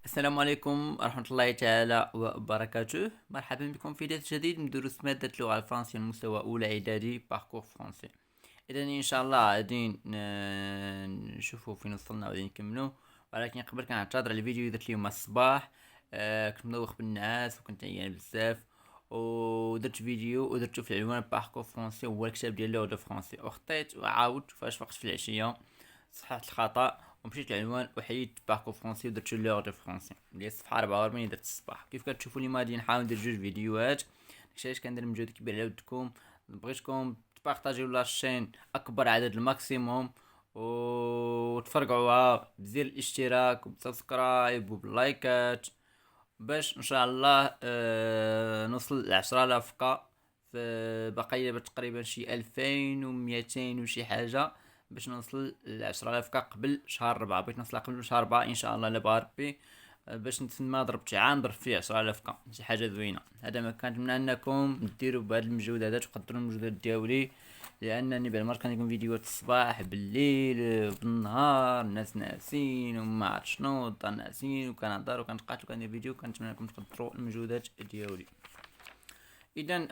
السلام عليكم ورحمة الله تعالى وبركاته. مرحبا بكم في درس جديد من دروس مادة اللغة الفرنسية المستوى أولى إعدادي باركور فرنسي. إذا إن شاء الله غادي نشوفوا فين وصلنا وغادي نكملوا، ولكن قبل كنعتذر على الفيديو درت اليوم الصباح. كنت مدوخ بالنعاس وكنت عيان بزاف، ودرت فيديو ودرتو في العنوان باركور فرنسي هو الكتاب ديال اللغة الفرنسية، وخطيت وعاودت فاش فقت في العشية صححت الخطأ ومشيت للعنوان وحيدت باركور فرونسي ودرت لوغ دو فرونسي ديال الصفحه 44 درت الصباح. كيف كتشوفوا اليوم غادي نحاول ندير جوج فيديوهات، داكشي علاش كندير مجهود كبير على ودكم. بغيتكم تبارطاجيو لاشين اكبر عدد الماكسيموم وتفرقعوها بزر الاشتراك وبسبسكرايب وباللايكات باش ان شاء الله نوصل ل10,000 في بقيه تقريبا شي 2200 وشي حاجه باش نوصل ل10,000 قبل شهر 4. بغيت نوصل قبل شهر 4 ان شاء الله، لا بغا ربي، باش نتسنى ضربت عام ضرب فيه 10,000 شي حاجه زوينه. هذا ما كنتمنى انكم ديروا بهاد المجهود هذا، تقدروا المجهودات ديالي، لانني بعد المره كندير فيديوهات الصباح بالليل بالنهار الناس ناسين وما عرفت شنو الدار ناسين وكنهضر وكنتقاتل وكندير فيديو. كنتمنى انكم تقدروا المجهودات ديالي. اذا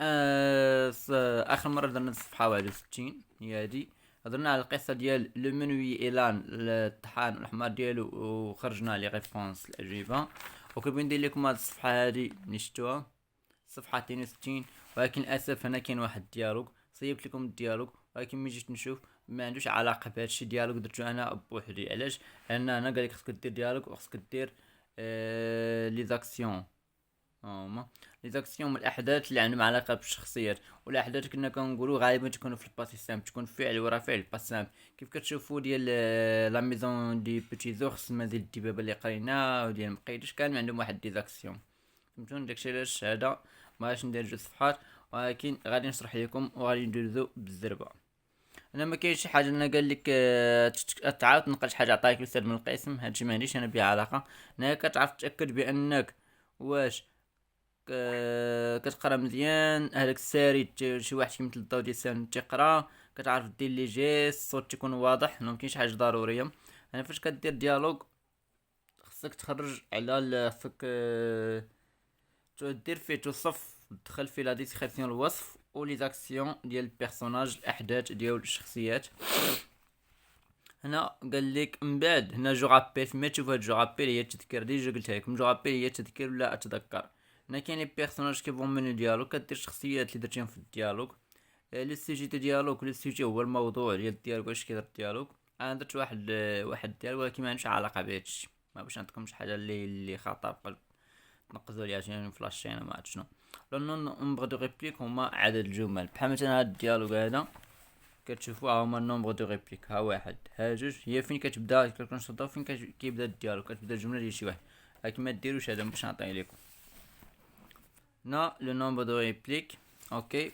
اخر مره درنا الصفحه 61 هي هادي، هضرنا على القصه ديال لو منوي اعلان الطحان والاحمر ديالو وخرجنا لي ريفرونس الاجوبه. وكنبغي ندير لكم هاد الصفحه هادي اللي شفتوها الصفحه 62، ولكن للاسف هنا كاين واحد الديالوج صيبت لكم الديالوج، ولكن ملي جيت نشوف ما عندوش علاقه بهادشي. ديالوج درتو انا بوحدي. علاش؟ لان انا قالك خصك دير ديالوج وخصك دير لي زاكسيون هما لي زاكسيون من الاحداث اللي عندهم علاقه بالشخصيات. والاحداث كنا كنقولوا غالبا تكونوا في الباسي سامبل، تكون فعل ورا فعل الباسي سامبل. كيف كتشوفوا ديال لا ميزون دي بيتي زورس مازال الدبابه اللي قرينا وديال مقيدش كان عندهم واحد دي زاكسيون. فهمتوني؟ داكشي علاش هذا ما غاديش ندير جوج صفحات، ولكن غادي نشرح لكم وغادي ندوزو بالزربه. انا ما كاين شي حاجه انا قال لك تعاود تنقل شي حاجه عطاك الاستاذ من القسم، هادشي ما عنديش انا بها علاقه. انا كتعرف تاكد بانك واش كتقرا مزيان هذاك الساري شي واحد كيمثل الضو ديال السن تيقرا، كتعرف دير لي جيست الصوت تيكون واضح، ما كاينش حاجه ضروريه. انا فاش كدير ديالوج خصك تخرج على خصك دير فيه توصف، تدخل فيه لا ديسكريبسيون الوصف ولي زاكسيون ديال البيرسوناج الاحداث ديال الشخصيات. هنا قال لك من بعد هنا جو رابيل، فيما تشوف هاد جو رابيل هي التذكير ديجا قلتها لكم. جو رابيل هي التذكير ولا اتذكر. هنا كاين لي بيرسوناج كيفون من الديالوج، كدير الشخصيات اللي درتيهم في الديالوج. لو سوجي دو ديالوج، لو سوجي هو الموضوع ديال الديالوج، واش كيدير الديالوج. انا درت واحد الديالوج ولكن ما عندوش علاقه بهادشي، ما باش نعطيكم شي حاجه اللي خطر تنقزوا ليها شي فلاشين ما عرفت شنو. لانه نومبر دو ريبليك هما عدد الجمل. بحال مثلا هاد الديالوج هذا كتشوفوا هما النومبر دو ريبليك، ها واحد ها جوج، هي فين كتبدا كنشطو فين كيبدا الديالوج، كتبدا الجمله ديال شي واحد. لكن ما ديروش هذا باش نعطيه لكم. هنا لو نومبر دو ريبليك. اوكي،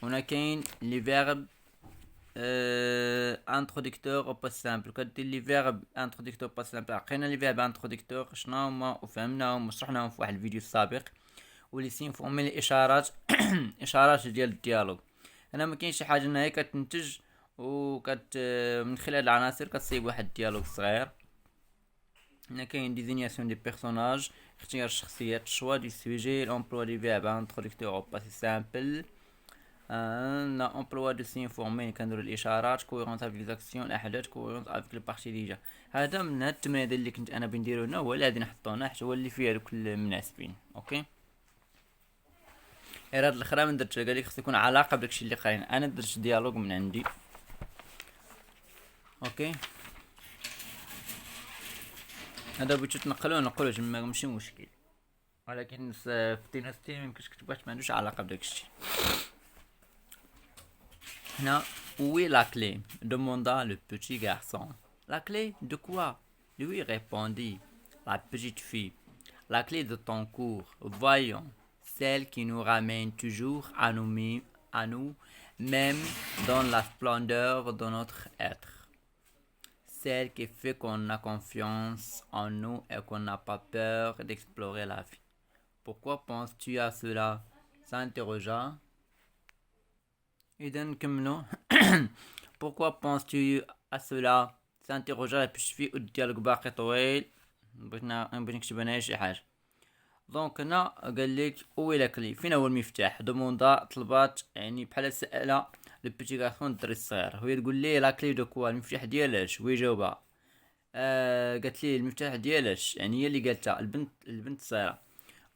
هنا كاين لي فيرب انتروديكتور او باس سامبل. كدير لي فيرب انتروديكتور باس سامبل. عقينا لي فيرب انتروديكتور شنو هما وفهمناهم وشرحناهم في واحد الفيديو السابق. ولي سينفورمي الاشارات اشارات ديال الديالوج. انا ما كاين شي حاجه انها كتنتج من خلال العناصر كتصيب واحد الديالوج صغير. هنا كاين ديزينياسيون دي بيرسوناج، اختيار الشخصيات، شوا دي سوجي، الامبلوا دي فيرب انتروديكتور او باسي سامبل. لا امبلوا دو سينفورمي كنديرو الاشارات، كويرونس افيك ليزاكسيون الاحداث، كويرونس افيك البارتي ديجا. هذا من هاد التمرين اللي كنت انا بنديرو هنا هو اللي غادي نحطو هنا حيت هو اللي فيه هادوك المناسبين. اوكي، غير هاد الاخرى من درت قالك خص يكون علاقه بداكشي اللي قرينا. انا درت ديالوج من عندي. اوكي، هذا بغيتو تنقلوه نقولوه ماشي مشكل، ولكن في ديناستي ميمكنش كتبغيش ما عندوش علاقه بداكشي. هنا où est la clé demanda le petit garçon. La clé de quoi? Lui répondit la petite fille. La clé de ton cours, voyons, celle qui nous ramène toujours à nous, même dans la splendeur de notre être. Celle qui fait qu'on a confiance en nous et qu'on n'a pas peur d'explorer la vie. Pourquoi penses-tu à cela? S'interrogea. إذا نكملو. Pourquoi penses-tu à cela? s'interrogea la petite fille. والديالوج باقي طويل. بغيت نكتب انا شي حاجه. دونك هنا قال لك او لا كلي فين هو المفتاح. دوموندا طلبات يعني بحال سأله لو بيتي غارسون الدري الصغير، هو تقول ليه لا كلي دو كوا المفتاح ديالاش، هو يجاوبها قالت ليه المفتاح ديالاش، يعني هي اللي قالتها البنت الصغيره.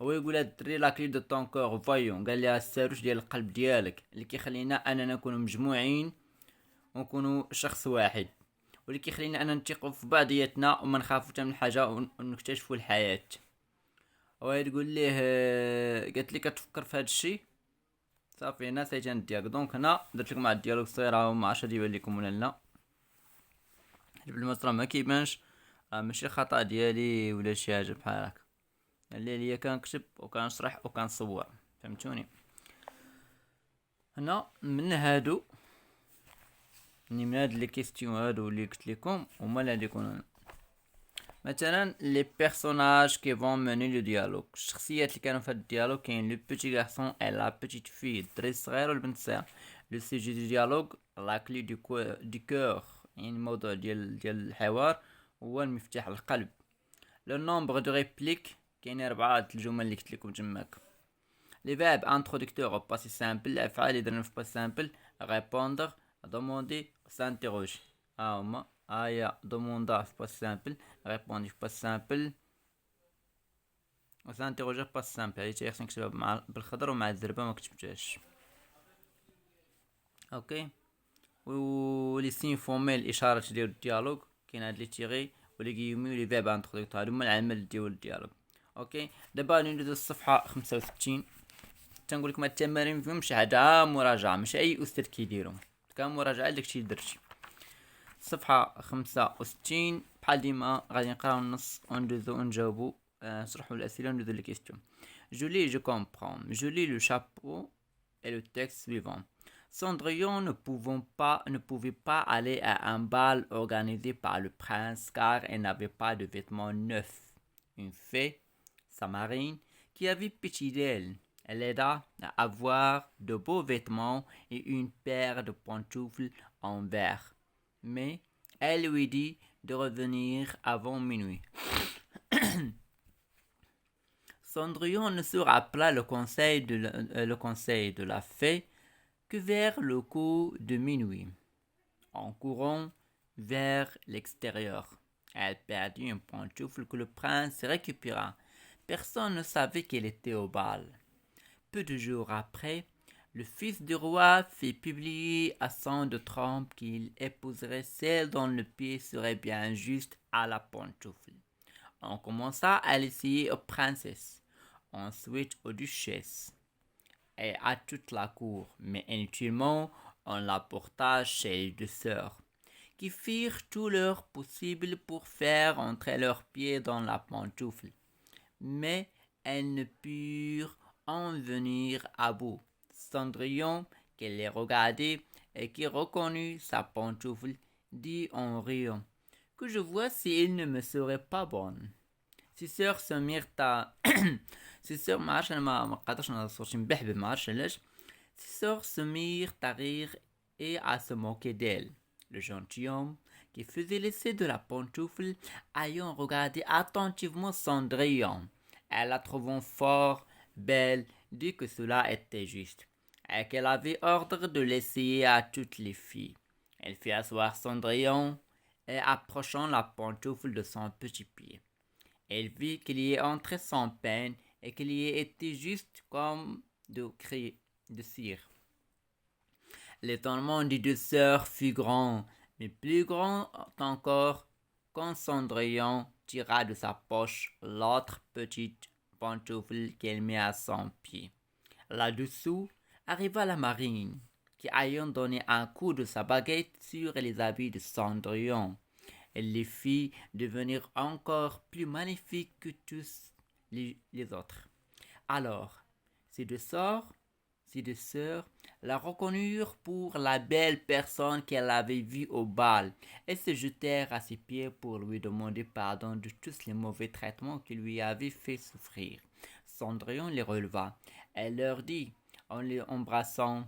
هو يقول الدري لا كلي دو طون كور فايون، قال لها الساروش ديال القلب ديالك اللي كيخلينا اننا نكونوا مجموعين ونكونوا شخص واحد، واللي كيخلينا اننا نثقوا في بعضياتنا وما نخافوا حتى من حاجه ونكتشفوا الحياه. وهي تقول ليه قالت لي كتفكر في هذا الشيء صافي هنا سيجان ديالك. دونك هنا درت لكم واحد الديالوج صغيره وما عرفتش يبان لكم ولا لا. بالمسرح ما كيبانش ماشي خطا ديالي ولا شي حاجه بحال هكا، اللي هي كنكتب وكنشرح وكنصور، فهمتوني. هنا من هادو من هاد لي كيستيون هادو اللي قلت لكم هما اللي غادي يكونوا مثلا لي بيرسوناج كي فون موني لو ديالوج. الشخصيات اللي كانوا في هاد الديالوج كاين لو بيتي غارسون اي لا بيتيت في، الدري الصغير والبنت الصغيره. لو سوجي دو ديالوج لا كلي دو كور، يعني الموضوع ديال الحوار هو المفتاح القلب. لو نومبر دو ريبليك كاين 4 الجمل اللي قلت لكم تماك. لي فيرب انترودكتور au passé simple، الافعال اللي درنا في passé simple répondre demander s'interroger. هما هيا دوموندا في passé simple، répondre في passé simple و s'interroger في passé simple. هادي خصني نكتبها بالخضر ومع الزربه ما كتبتهاش. اوكي. و لي سين فورميل الاشارات ديال الديالوج كاين هاد لي تيغي و لي غيومي و لي فيرب انترودكتور، هادو هما العمل ديال الديالوج. اوكي دابا ندوز الصفحه 65. تنقول لكم التمارين فيهم شي حاجه مراجعه، ماشي اي استاذ كيديرهم، كان مراجعه داكشي اللي درتي. صفحه 65 بحال ديما غادي نقراو النص وندوزو ونجاوبوا نشرحوا الاسئله وندوزو لي كيستيون. Julie, je comprends. Je lis le chapeau et le texte suivant. Cendrillon ne pouvait pas aller à un bal organisé par le prince car elle n'avait pas de vêtements neufs. Une fée, Samarine, qui avait pitié d'elle, elle l'aida à avoir de beaux vêtements et une paire de pantoufles en verre. Mais elle lui dit de revenir avant minuit. Cendrillon ne se rappela le conseil de la fée que vers le coup de minuit. En courant vers l'extérieur, elle perdit un pantoufle que le prince récupéra. Personne ne savait qu'elle était au bal. Peu de jours après, le fils du roi fit publier à son de trompe qu'il épouserait celle dont le pied serait bien juste à la pantoufle. On commença à l'essayer aux princesses, ensuite aux duchesses et à toute la cour, mais inutilement on la porta chez les deux sœurs, qui firent tout leur possible pour faire entrer leurs pieds dans la pantoufle, mais elles ne purent en venir à bout. Cendrillon, qui les regardait et qui reconnut sa pantoufle, dit en riant que je vois si il ne me serait pas bonne. Ses sœurs se mirent à ses sœurs se mirent à rire et à se moquer d'elle. Le gentilhomme, qui faisait l'essai de la pantoufle, ayant regardé attentivement Cendrillon, et la trouvant fort belle, dit que cela était juste, et qu'elle avait ordre de l'essayer à toutes les filles. Elle fit asseoir Cendrillon, et approchant la pantoufle de son petit pied, elle vit qu'il y entrait sans peine et qu'il y était juste comme de cire. L'étonnement des deux sœurs fut grand, mais plus grand encore quand Cendrillon tira de sa poche l'autre petite pantoufle qu'elle mit à son pied. Là-dessous arriva la marine, qui ayant donné un coup de sa baguette sur les habits de Cendrillon, elle les fit devenir encore plus magnifiques que tous les autres. Alors, ces deux sœurs la reconnurent pour la belle personne qu'elle avait vue au bal et se jetèrent à ses pieds pour lui demander pardon de tous les mauvais traitements qu'il lui avait fait souffrir. Cendrillon les releva et leur dit, en les embrassant,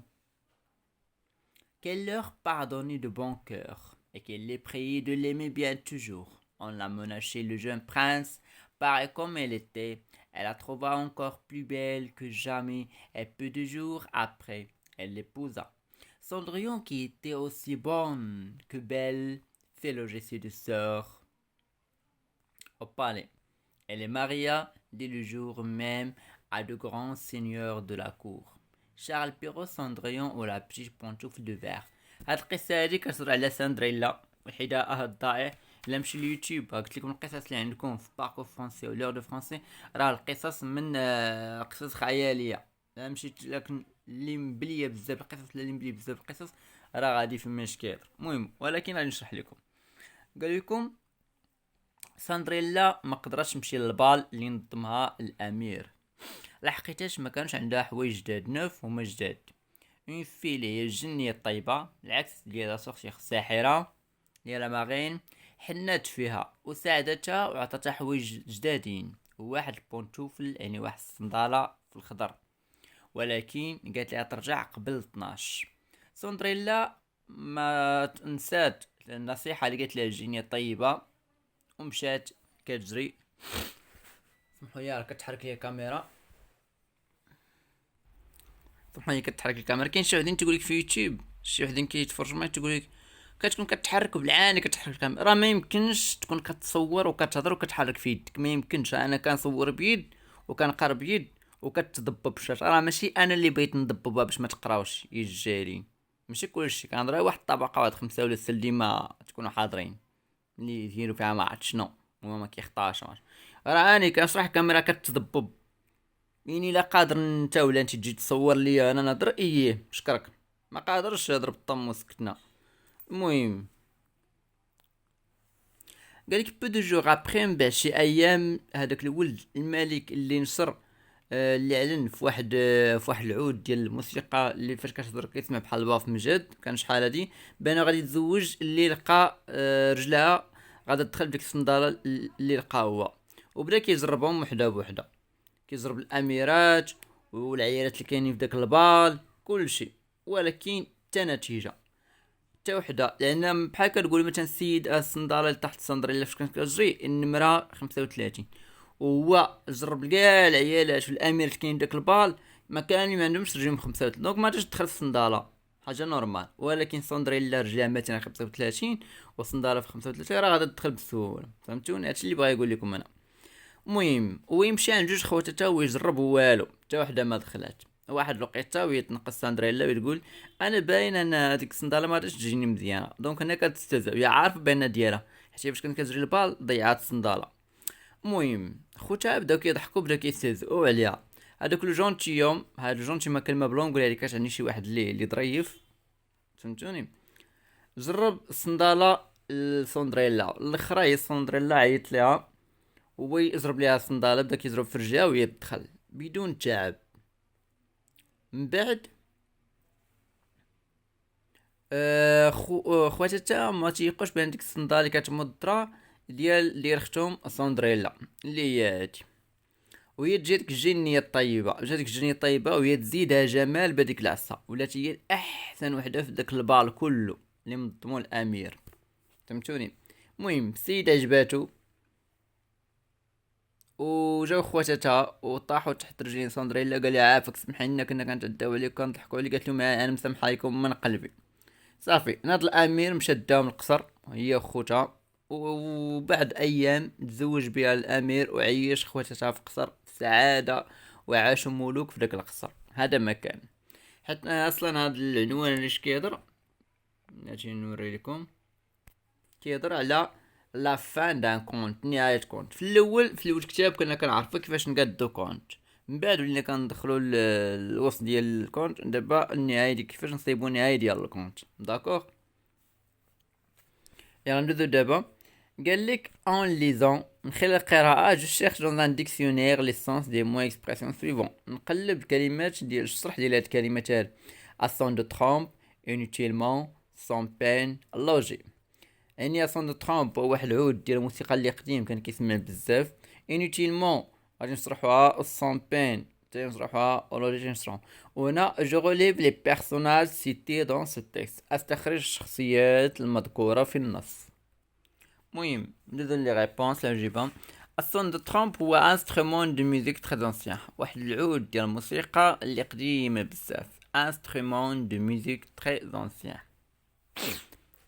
qu'elle leur pardonnait de bon cœur et qu'elle les priait de l'aimer bien toujours. On l'amena chez le jeune prince, pareil comme elle était. Elle la trouva encore plus belle que jamais, et peu de jours après, elle l'épousa. Cendrillon, qui était aussi bonne que belle, fait loger ses deux sœurs au palais. Elle est maria dès le jour même à de grands seigneurs de la cour. Charles Perrault, Cendrillon ولا بشيش بونشوف دو فير. هاد القصة هادي كتهضر على سندريلا وحدائها الضائع. الا مشي اليوتيوب قلت لكم القصص اللي عندكم في باركو فرونسي ولور دو فرونسي، راه القصص من قصص خيالية. الا مشيت لكن اللي مبليه بزاف القصص اللي مبليه بزاف القصص راه غادي في مشكل. المهم ولكن غادي نشرح لكم. قال لكم ساندريلا ما قدرتش تمشي للبال اللي نظمها الامير، لحقيتاش ما كانش عندها حوايج جداد نوف وما جداد. اون فيلي هي الجنيه الطيبه العكس ديال سورسيغ الساحره ديال ماغين، حنات فيها وساعدتها وعطاتها حوايج جدادين وواحد البونتوفل يعني واحد الصنداله في الخضر، ولكن قالت لها ترجع قبل 12. سندريلا ما نسات النصيحه اللي قالت لها الجنيه الطيبه ومشات كتجري. سمحوا لي راه كتحرك لي الكاميرا، سمحوا لي كتحرك الكاميرا. كاين شي وحدين تقول لك في يوتيوب، شي وحدين كيتفرجوا معايا تقول لك كتكون كتحرك بالعاني كتحرك الكاميرا. راه ما يمكنش تكون كتصور وكتهضر وكتحرك في يدك، ما يمكنش. انا كنصور بيد وكنقرب بيد وكتضبب الشاشه، راه ماشي انا اللي بغيت نضببها باش ما تقراوش يجاري. ماشي كلشي كنهضر واحد الطبقه واحد 5 ولا 6 اللي ما تكونوا حاضرين اللي يديروا فيها ما عرفت شنو هما ما كيخطاش. راه اني كنشرح الكاميرا كتضبب يعني لا قادر انت ولا انت تجي تصور لي انا نهضر ايه شكرك، ما قادرش نهضر بالطم وسكتنا. المهم قالك بو دو جور ابخي من بعد شي ايام هذاك الولد الملك اللي نشر اللي علن في واحد في واحد العود ديال الموسيقى اللي فاش كتهضر كيسمع بحال الباف مجد كان شحال هادي بان غادي يتزوج اللي لقى رجلها غادا تدخل بديك الصنداله اللي لقى هو، وبدا كيجربهم وحده بوحده، كيجرب الاميرات والعيالات اللي كاينين في داك البال كلشي، ولكن حتى نتيجه حتى وحده. لان بحال كتقول مثلا السيد الصنداله اللي تحت سندريلا فاش كانت كتجري النمره 35 وهو جرب كاع العيالات والاميرات اللي كاينين داك البال ما كان ما عندهمش رجلهم 35 دونك ما تقدرش تدخل الصنداله حاجه نورمال، ولكن سندريلا رجلها مثلا 35 والصنداله في 35 راه غادا تدخل بسهوله. فهمتوني هادشي اللي بغا يقول لكم انا. المهم ويمشي عند جوج خواتاتها ويجرب والو حتى وحده ما دخلات. واحد الوقيته وهي تنقص ساندريلا وتقول انا باين ان هذيك الصنداله ما غاديش تجيني مزيانه، دونك هنا كتستهزئ هي عارفه بان ديالها حيت باش كانت كتجري البال ضيعات الصنداله. المهم خوتها بداو كيضحكوا بداو كيستهزئوا عليها. هذوك لو جونتيوم هاد لو جونتي ما كلمه بلون نقولها لك كتعني شي واحد اللي ظريف فهمتوني. جرب الصنداله لسندريلا الاخرى هي سندريلا عيط ليها وهو يضرب ليها الصنداله بدا كيضرب في رجلها وهي تدخل بدون تعب. من بعد خواتاتها ما تيقوش بان ديك الصنداله اللي كتمضرا ديال اختهم سندريلا اللي هي هادي، وهي تجي ديك الجنيه الطيبه جاتك الجنيه الطيبه وهي تزيدها جمال بديك العصا ولات هي احسن وحده في داك البال كله اللي منظمو الامير فهمتوني. المهم السيد عجباتو وجاو خواتاتها وطاحوا تحت رجلين سندريلا قال لها عافاك سمحي لنا كنا كنتعداو عليك كنضحكوا عليك. قالت لهم انا مسامحه لكم من قلبي. صافي ناض الامير مشى داهم القصر هي وخوتها، وبعد ايام تزوج بها الامير وعيش خواتاتها في قصر سعاده وعاشوا ملوك في داك القصر. هذا مكان حتى اصلا هذا العنوان اللي كيهضر نجي نوري لكم كيهضر على لا فان دان كونت نهايه كونت. في الاول الكتاب كنا كنعرفوا كيفاش نقادو كونت، من بعد ولينا كندخلوا الوسط ديال الكونت، دابا النهايه ديال كيفاش نصيبوا النهايه ديال الكونت. داكوغ يلا ندوزو دابا. قال لك ان ليزون من خلال القراءه جو شيرش دون ان ديكسيونير لي سونس دي مو اكسبرسيون سويفون، نقلب كلمات ديال الشرح ديال هاد الكلمات هاد اسون دو ترومب انوتيلمون سون بين لوجي. يعني اسون دو ترومب هو واحد العود ديال الموسيقى اللي قديم كان كيسمع بزاف، انوتيلمون غادي نشرحوها سون بين تاي نشرحوها لوجي نشرحو. وهنا جو ريليف لي بيرسوناج سيتي دون سو تيكست، استخرج الشخصيات المذكوره في النص. مهم ندوزو لي ريبونس الأجوبة. الصون دو ترومب هو انسترومون دو ميوزيك تري انسيان، واحد العود ديال الموسيقى اللي قديمة بزاف. انسترومون دو ميوزيك تري انسيان.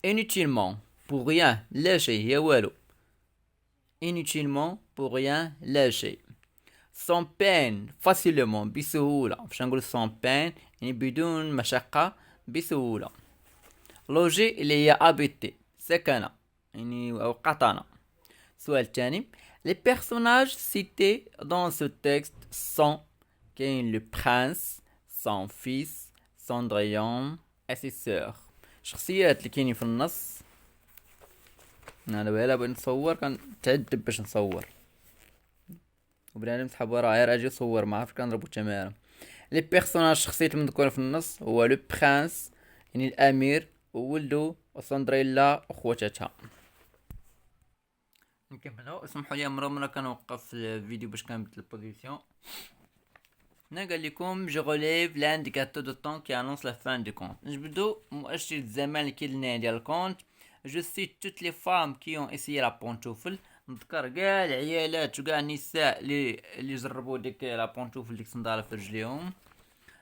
inutilement pour rien لا شيء هي والو. inutilement pour rien لا شيء. sans peine facilement بسهولة. فاش نقول sans peine يعني بدون مشقة بسهولة. loger اللي هي habiter سكن يعني أو قطن. السؤال الثاني les personnages cités dans ce texte sont كاين le prince, son fils, Cendrillon et ses sœurs. الشخصيات اللي كاينين في النص، انا دابا بغيت نصور كنتعذب باش نصور وبنادم سحب ورايا راه اجي صور ما عرفتش كنضربو التماره. لي بيرسوناج الشخصيات المذكوره في النص هو لو برانس يعني الامير وولدو وسندريلا وخواتاتها. نكملوا. اسمحوا لي مرة كنوقف الفيديو باش كنبدل البوزيسيون. هنا قال لكم جو ريليف لانديكاتور دو طون كي انونس لا فان دو كونت. نجبدو مؤشر الزمان اللي كيدلنا ديال الكونت. جو سيت توت لي فام كي اون اسيي لا بونتوفل. نذكر كاع العيالات وكاع النساء اللي جربوا ديك لا بونتوفل ديك الصنداله في رجليهم.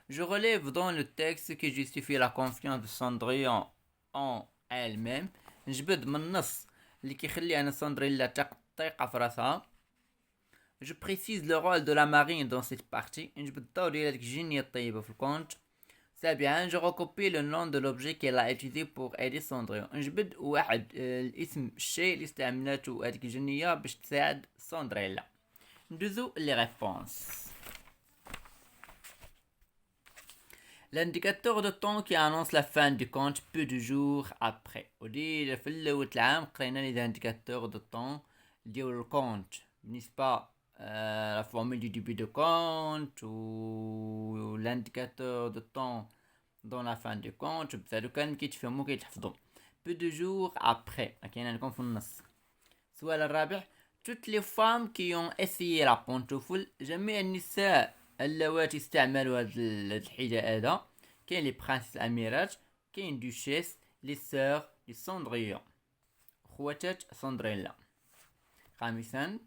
جو ريليف دون لو تيكست كي جوستيفي لا كونفيونس دو ساندريون اون elle même. نجبد من النص اللي كيخلي انا ساندريلا تقيقه في راسها. Je précise le rôle de la marine dans cette partie. نجبد الدور ديال هاديك الجنيه الطيبه في الكونت. سابعا je recopie le nom de l'objet qu'elle a utilisé pour aider Cendrillon. نجبد واحد الاسم الشيء اللي استعملته هاديك الجنيه باش تساعد ساندريلا. ندوزو لي ريبونس. L'indicateur de temps qui annonce la fin du compte peu de jours après. ودي في الأول العام قرينا لي انديكاتور دو طون ديال الكونت بالنسبة la formule du début de compte ou l'indicateur de temps dans la fin du compte. بزاف كان كيتفهموا كيتحفظوا. peu de jours après كاين لكم في النص. السؤال الرابع toutes les femmes qui ont essayé la pantoufle. جميع النساء اللواتي استعملوا هاد الحذاء هذا. كاين لي برانسيس الاميرات، كاين دوشيس، لي سور، لي سندريون خواتات سندريلا. خامسا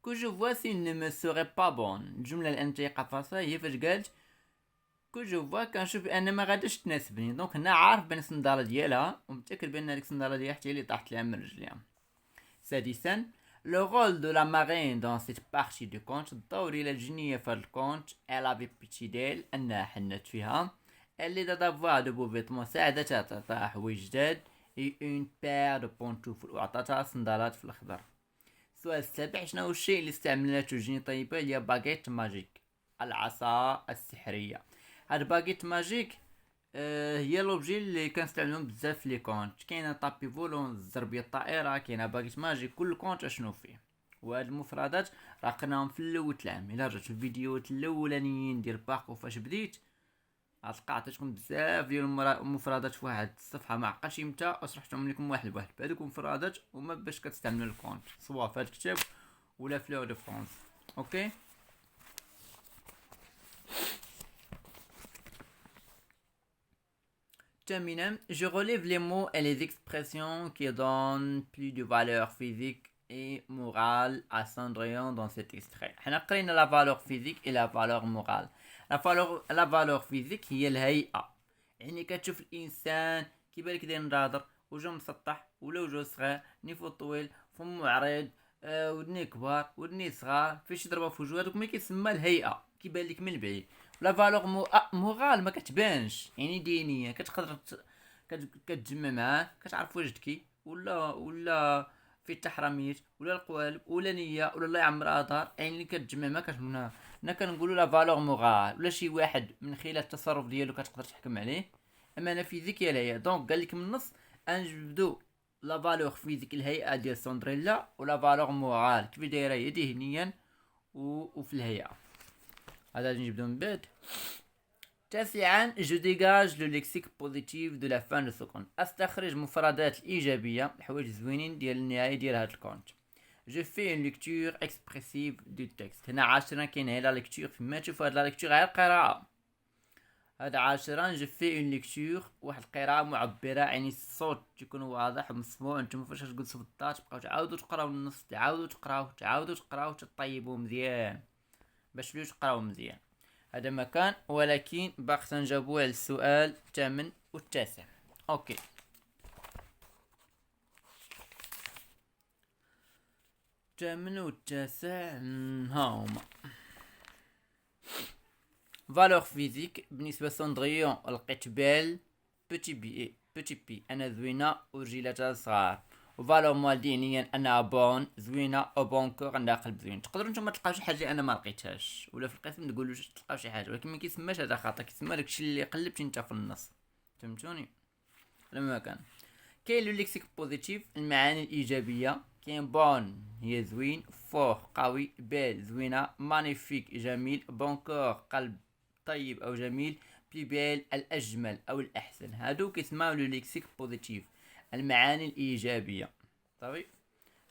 كو جو فوا سي ne me serait pas bon. الجمله الانتيه قفصه هي فاش قالت كو جو فوا كنشوف ان ما غاديش تناسبني. دونك هنا عارف بان الصنداله ديالها ومتاكد بان هذيك الصنداله ديالها حتى هي اللي طاحت ليها من رجليها. سادسا le rôle de la marine dans cette partie du conte. الدور ديال الجنيه في هذا الكونت. elle avait pitié d'elle انها حنت فيها. elle l'aida d'avoir de beaux vêtements. ساعدتها تعطيها حوايج جداد. et une paire de pantoufles وعطاتها صندالات في الاخضر. السؤال السابع شنو هو الشيء اللي استعملته الجنيه طيبه هي باغيت ماجيك العصا السحريه. هاد باغيت ماجيك هي لوبجي اللي كنستعملوهم بزاف في لي كونت. كاينه طابي فولون زربيه الطائره، كاينه باغيت ماجيك. كل كونت اشنو فيه. وهاد المفردات راه قلناهم في الاول العام. الا رجعت الفيديوهات الاولانيين ديال باقو فاش بديت غتلقى عطيتكم بزاف ديال المفردات في واحد الصفحه ما عقلتش امتى وشرحتهم لكم واحد بواحد. هذوك المفردات هما باش كتستعملوا الكونت سواء في هذا الكتاب ولا في لو دو فرانس. اوكي Terminant, je relève les mots et les expressions qui donnent plus de valeur physique et morale à Cendrillon dans cet extrait. حنا قرينا la valeur physique et la valeur morale. la valeur physique هي الهيئة. يعني كتشوف الإنسان كيبان لك داير نضاضر، وجهه مسطح ولا وجهه صغير، نيفو طويل، فمو عريض، ودنيه كبار ودنيه صغار، فاش يضربها في وجهه. هذوك ما كيتسمى الهيئة، كيبان لك من بعيد. لا فالور مورال ما كتبانش، يعني دينيه كتقدر كتجمع معاه كتعرف واش ذكي ولا في التحرميات ولا القوالب ولا نيه ولا الله يعمرها دار. يعني كتجمع ما كتمنا. هنا كنقولوا لا فالور مورال ولا شي واحد من خلال التصرف ديالو كتقدر تحكم عليه. اما انا فيزيك هي الهيئه. دونك قال لك من النص نجبدو لا فالور فيزيك الهيئه ديال سندريلا ولا فالور مورال كيف دايره هي ذهنيا وفي الهيئه. هذا نجبدو من بعد. تاسعا جو ديغاج لو ليكسيك بوزيتيف دو لا فان دو سكون. استخرج مفردات الايجابيه الحوايج زوينين ديال النهايه ديال هذا الكونت. جو في اون ليكتور اكسبريسيف دو تكست. هنا 10 كاين هي لا ليكتور فيما تشوف هاد لا ليكتور غير القراءه. هذا عاشرا جو في اون ليكتور، واحد القراءة معبرة، يعني الصوت تيكون واضح ومسموع. نتوما فاش تجلسوا في الدار تبقاو تعاودوا تقراو النص، تعاودوا تقراو تطيبوا مزيان باش توليو تقراو مزيان. هذا مكان، ولكن باقي تنجاوبوا على السؤال الثامن والتاسع. اوكي، الثامن والتاسع ها هما. فالور فيزيك بالنسبة لسندريون لقيت بال بوتي بي انا زوينة ورجيلاتها صغار. وفالور مالدينيا انها بون زوينة او بونكور عندها قلب زوين. تقدروا نتوما تلقاو شي حاجه انا ما لقيتهاش، ولا في القسم تقولوا تلقاو شي حاجه، ولكن ما كيسماش هذا خطا، كيسمى داكشي اللي قلبتي انت في النص. فهمتوني؟ لما كان كاين لو ليكسيك بوزيتيف المعاني الايجابيه، كاين بون هي زوين، فور قوي، بيل زوينه، مانيفيك جميل، بونكور قلب طيب او جميل، بي بيل الاجمل او الاحسن. هادو كيسماو لو ليكسيك بوزيتيف المعاني الايجابيه. طيب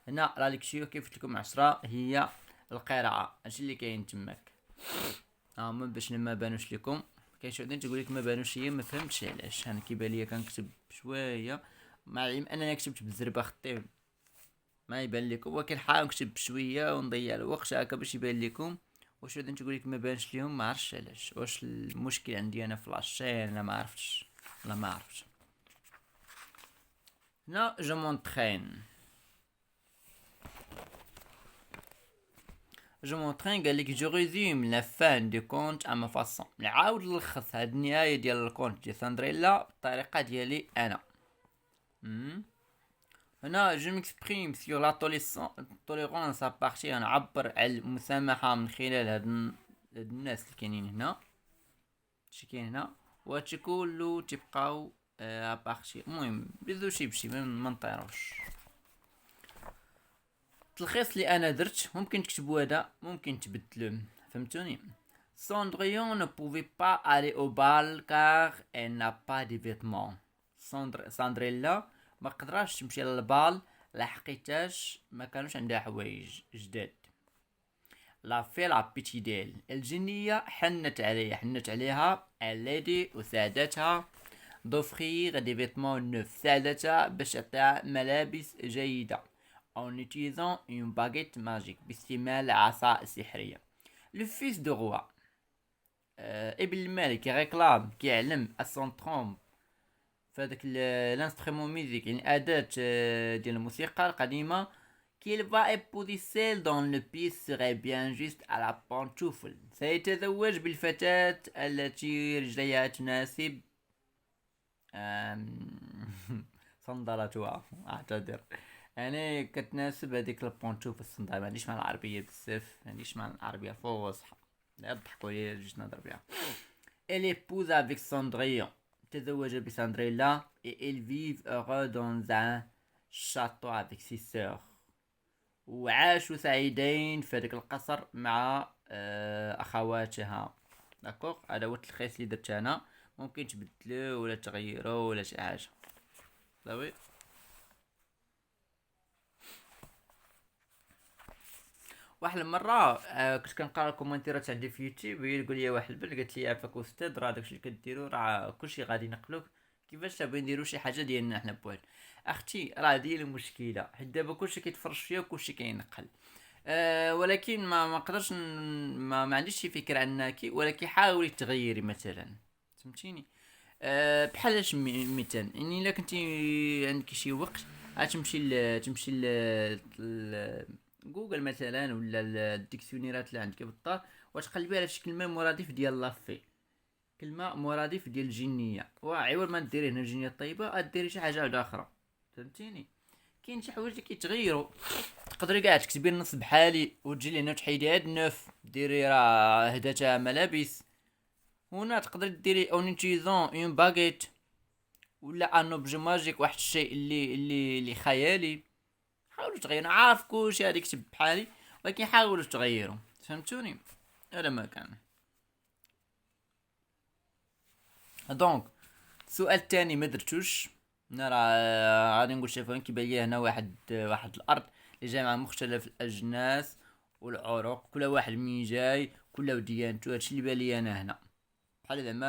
هنا لا ليكتور كيف قلت لكم 10 هي القراءه. اش اللي كاين تماك ما باش ما بانوش لكم. كاين شي وحدين تقول لك ما بانوش، هي ما فهمتش علاش. انا كيبان ليا كنكتب شويه مع العلم انني كتبت بالزربه خطي ما يبان لكم، ولكن حاول نكتب بشويه ونضيع الوقت هكا باش يبان لكم. واش وحدين تقول لك ما بانش ليهم، ما عرفتش علاش. واش المشكل عندي انا في لاشين؟ انا ما عرفتش، لا ما عرفتش. هنا جو مونطرين قال لك جو ريزوم لا فان دو كونت اما فاصون. نعاود نلخص هاد النهايه ديال الكونت ديال ساندريلا بالطريقه ديالي انا. هنا جو ميكسبريم سيغ لا توليرونس ابارتي، نعبر على المسامحه من خلال هاد الناس اللي كاينين هنا. شي كاين هنا وهادشي كله تيبقاو ابارتي. المهم بدو شي بشي ما نطيروش. التلخيص اللي انا درت ممكن تكتبوا هذا، ممكن تبدلوه. فهمتوني؟ Cendrillon ne pouvait pas aller au bal car elle n'a pas de vêtements. ساندريلا ما قدراش تمشي للبال لحقيتاش ما كانوش عندها حوايج جداد. لا في لا بيتيديل الجنية حنت عليها الليدي وساعدتها دوفخيغ دي فيتمون نوف، ساعدتها باش تعطيها ملابس جيدة en utilisant une baguette magique باستعمال عصا سحرية. لو فيس دو روا ابن الملك ريكلام كيعلم السونتروم فهاداك الانسترومون ميوزيك، يعني أداة ديال الموسيقى القديمة، qu'il va épouser celle dont le pied serait bien juste à la pantoufle. سيتزوج بالفتاة التي رجليها تناسب صندلتها، اعتذر، يعني كتناسب هذيك البونتوف الصندال. ما عنديش مع العربيه بزاف، ما عنديش مع العربيه فصحى، لا ضحكوا لي جيت نهضر بها. elle épouse avec Cendrillon، تزوج بساندريلا، et ils vivent heureux dans un château avec ses sœurs، وعاشوا سعيدين في هذاك القصر مع اخواتها. داكوغ، هذا هو التلخيص اللي درت انا. ممكن تبدلوه ولا تغيروه ولا شي حاجه. صافي. واحد المره كنت كنقرا الكومنتيرات عندي في يوتيوب، يقول لي واحد البنت قالت لي عافاك استاذ، راه داكشي اللي كديروا راه كلشي غادي نقلوك، كيفاش تبغي نديروا شي حاجه ديالنا حنا بوحد. اختي راه ديال المشكله، حيت دابا كلشي كيتفرج فيا وكلشي كينقل. ولكن ما قدرش ما عنديش شي فكره عنك، ولكن حاولي تغيري مثلا. فهمتيني؟ بحال مثال، يعني الا كنتي عندك شي وقت تمشي جوجل مثلا ولا الديكسيونيرات اللي عندك بالدار، وتقلبي على شي كلمه مرادف ديال لافي، كلمه مرادف ديال الجنيه، وعوض ما ديري هنا الجنيه الطيبه ديري شي حاجه اخرى. فهمتيني؟ كاين شي حوايج اللي كيتغيروا. تقدري كاع تكتبي النص بحالي وتجي لهنا تحيدي هاد النوف، ديري راه هداتها ملابس. هنا تقدري ديري اون انتيزون اون باغيت ولا ان اوبجي ماجيك، واحد الشيء اللي خيالي. حاولوا تغيروا، عارف كلشي هادي كتب بحالي، ولكن حاولوا تغيروا. فهمتوني؟ هذا ما كان. دونك السؤال الثاني ما درتوش. انا راه غادي نقول شي فين كيبان لي هنا واحد الارض اللي جامعه مختلف الاجناس والعروق، كل واحد من جاي كل وديانته. هادشي اللي بان لي انا هنا. بحال زعما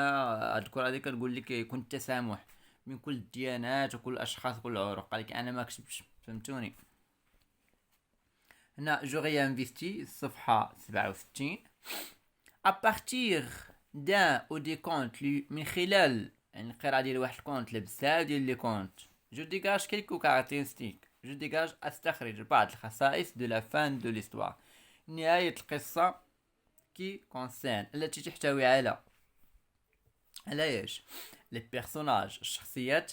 هاد الكره هادي كنقول لك يكون التسامح من كل الديانات وكل الاشخاص وكل العروق. قال لك انا ما كتبش، فهمتوني. هنا جوغي انفيستي الصفحه 67. à partir d'un ou des comptes من خلال يعني القراءة ديال واحد الكونت لبزاف ديال لي كونت جو ديغاج كيلكو كارactéristiques جو ديغاج استخرج بعض الخصائص دو لا فان دو ليستوار، نهاية القصة كي كونسيرن التي تحتوي على ايش؟ لي بيرسوناج الشخصيات،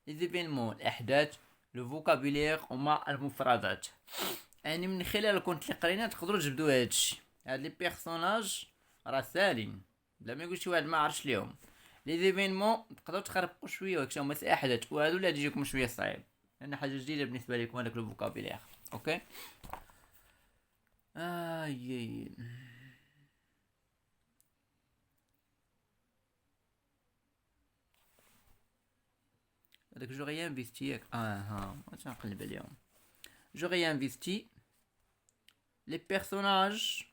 لي زيفينمون الاحداث، لو فوكابولير وما المفردات. يعني من خلال الكونت اللي قرينا تقدروا تجبدوا هادشي. هاد لي بيرسوناج راه سالين بلا ما يقول شي واحد ما عرفش ليهم. لي زيفينمون تقدروا تخربقوا شويه وكشا هما احداث، وهادو اللي تجيكم شويه صعيب لان حاجه جديده بالنسبه لكم هذاك لو فوكابولير. اوكي اي هذاك جو غي انفيستي ياك ها واش نقلب اليوم. جو غي انفيستي لي بيرسوناج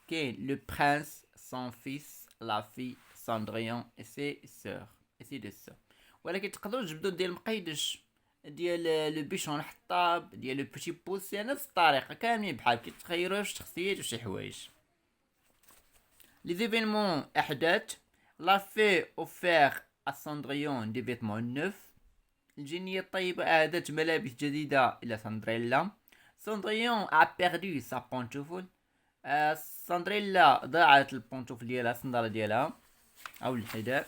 كاين لو برانس سون فيس لا في ساندريان اي سي سور اي سي دي سور. ولكن تقدروا تجبدوا ديال مقيدش ديال لو بيشون حطاب ديال لو بيتي بوس، يعني نفس الطريقه كاملين بحال كيتغيروا في الشخصيات وشي حوايج. لي زيفينمون احداث لا في اوفير ا ساندريون دي فيتمون نوف، الجنيه الطيبه اهدت ملابس جديده الى ساندريلا. ساندريون ا بيردو سا بونتوفول، ساندريلا ضاعت البونتوفل ديالها الصنداله ديالها او الحذاء.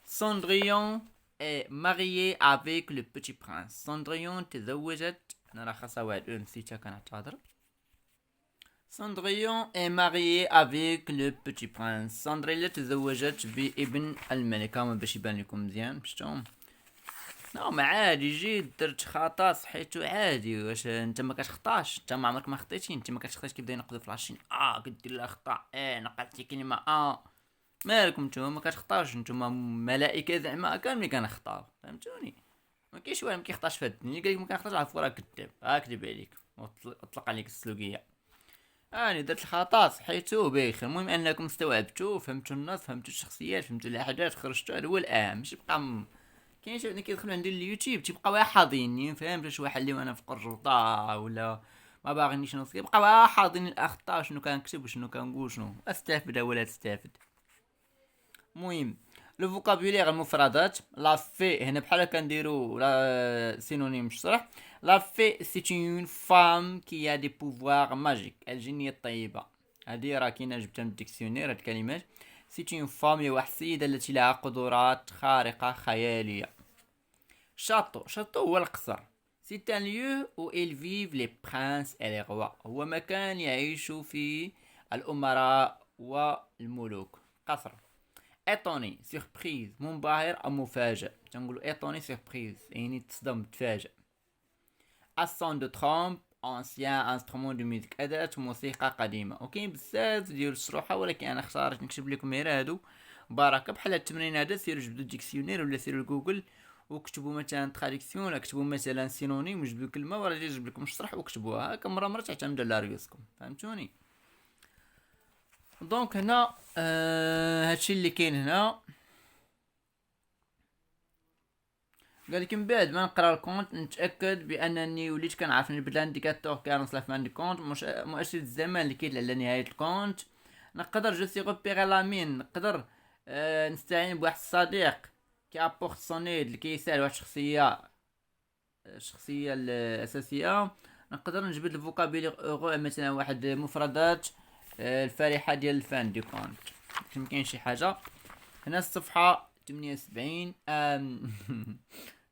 ساندريون est mariée avec le petit prince. ساندريون تزوجت، انا راه خاصها واحد نسيتها كنعتذر. ساندريون est mariée avec le petit prince. ساندريلا تزوجت بابن الملكة. ما باش يبان لكم مزيان شفتهم. نعم عادي جيد، درت خطا صحيتو عادي. واش انت ما كتخطاش؟ انت ما عمرك ما خطيتي؟ انت ما كتخطاش كيبدا ينقدوا في العشرين كدير لها خطا نقلتي كلمه مالكم نتوما ما كتخطاوش؟ نتوما ملائكه زعما كاملين كنخطاو، فهمتوني؟ ما كاينش واحد ما كيخطاش في هاد الدنيا. قالك ما كنخطاش عفوا راه كذاب كذب عليك واطلق عليك السلوكيه. درت الخطا صحيتو بخير. المهم انكم استوعبتوا فهمتوا النص، فهمتوا الشخصيات، فهمتوا الاحداث، خرجتوا. هذا هو الاهم. ماشي بقى كاين شي اللي كيدخلوا عندي اليوتيوب تيبقاو حاضيني، فهمت؟ شي واحد اللي انا في قرجوطه ولا ما باغينيش نوصل يبقاو حاضين الاخطاء شنو كنكتب وشنو كنقول شنو استافد ولا تستافد. المهم لو فوكابولير المفردات لا في هنا بحال كنديروا لا سينونيم شرح. لا في سي اون فام كي ا دي بوفوار ماجيك، الجنيه الطيبه. هذه راه كاينه جبتها من الديكسيونير هاد الكلمات. سي اون فام هي واحد السيده التي لها قدرات خارقه خياليه. شاتو هو القصر. سي ان ليو او إل فيف لي برانس اي لي روا، هو مكان يعيش فيه الامراء والملوك. قصر. ايطوني سيربريز منبهر او مفاجئ. تنقولوا ايطوني سيربريز يعني تصدم تفاجئ. اسون دو ترومب انسيان انسترومون دو ميوزيك، اداة موسيقى قديمة. وكاين بزاف ديال الشروحة ولكن انا اختاريت نكتب لكم غير هادو بركة. بحال التمرين هذا سيروا جبدوا الديكسيونير ولا سيروا جوجل وكتبوا مثلا تراديكسيون ولا كتبوا مثلا سينونيم وجبدوا كلمة وراه يجيب لكم الشرح وكتبوها هكا مرة تعتمدوا على ريوسكم، فهمتوني؟ دونك هنا هادشي اللي كاين هنا. قالك من بعد ما نقرا الكونت نتاكد بانني وليت كنعرف نبدل انديكاتور كانوصل في عندي كونت مؤشر الزمان اللي كيدل على نهايه الكونت. نقدر جو سي روبيري لامين، نقدر نستعين بواحد الصديق كي ابورت سونيد اللي كيسال واحد الشخصيه الاساسيه. نقدر نجبد الفوكابيلير اورو مثلا واحد مفردات الفرحه ديال الفان دي كونت. كاين شي حاجه هنا الصفحه 78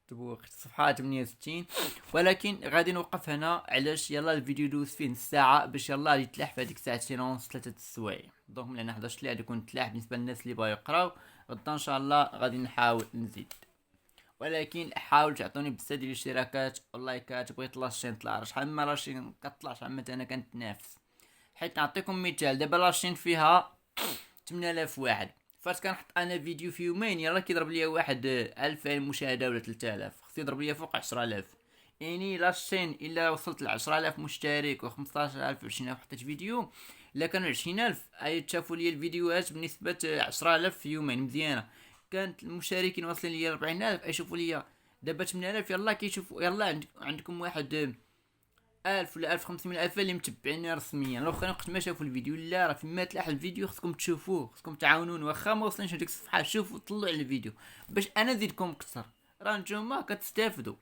تبوق الصفحه 68. ولكن غادي نوقف هنا. علاش؟ يلا الفيديو دوز فيه نص ساعه باش يلا غادي يتلاح في هذيك ساعتين ونص 3 السوايع. دونك من 11 غادي يكون تلاح بالنسبه للناس اللي بغاو يقراو. غدا ان شاء الله غادي نحاول نزيد، ولكن حاول تعطوني بزاف ديال الاشتراكات واللايكات. بغيت لاشين طلع شحال من لاشين كطلعش عامه انا كنتنافس. حيت نعطيكم مثال دابا لاشين فيها 8000 واحد، فاش كنحط انا فيديو في يومين يلا كيضرب ليا واحد 2000 مشاهده ولا 3000. خصو يضرب ليا فوق 10000. يعني لاشين الا وصلت ل 10000 مشترك و15000 و20000 حطيت فيديو الا كانوا 20,000 تشافوا لي الفيديوهات بنسبه 10,000 في يومين مزيانه. كانت المشاركين واصلين لي 40,000 يشوفوا لي دابا 8,000. يلا كيشوفوا، يلا عندكم واحد 1000 ولا 1500 ألف اللي متبعيني رسميا. الاخرين وقت ما شافوا الفيديو لا راه فيما تلاح الفيديو خصكم تشوفوه، خصكم تعاونوني واخا ما وصلنيش لديك الصفحه، شوفوا طلعوا على الفيديو باش انا نزيدكم اكثر. راه نتوما كتستافدوا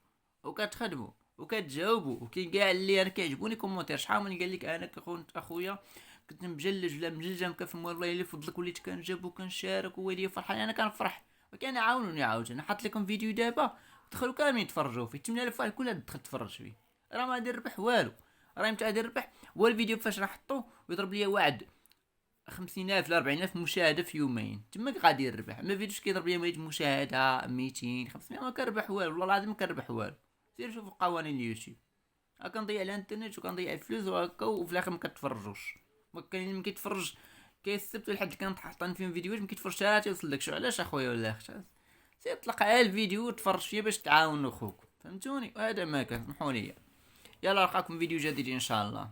وكتخدموا وكتجاوبوا، وكاين كاع اللي انا كيعجبوني كومونتير. شحال من قال لك انا كنت اخويا كنت مجلج ولا مجلجه مكفم، والله الا فضلك وليت كنجاوب وكنشارك وولي فرحان، انا كنفرح وكان عاونوني. عاوتاني حط لكم فيديو دابا دخلوا كاملين تفرجوا فيه، 8000 واحد كلها دخل تفرج فيه، راه ما غادي نربح والو. راه متى غادي نربح؟ هو الفيديو فاش راح نحطو ويضرب لي واحد 50,000 ل 40,000 مشاهده في يومين، تماك غادي نربح. ما فيديوش كيضرب لي 100 مشاهده 200 500 ما كنربح والو، والله العظيم ما كنربح والو. سير شوفوا قوانين اليوتيوب، كنضيع الانترنت وكنضيع الفلوس وهكا وفي الاخر ما كتفرجوش. ما كاين اللي ما كيتفرج كيسبت لحد كانت حاطين فيهم فيديوهات ما كيتفرجش حتى يوصل لك. شو علاش اخويا ولا اختي؟ سير طلق على الفيديو وتفرج فيه باش تعاونوا خوك، فهمتوني؟ وهذا ما كان. سمحوا لي. يلا نلقاكم فيديو جديد ان شاء الله.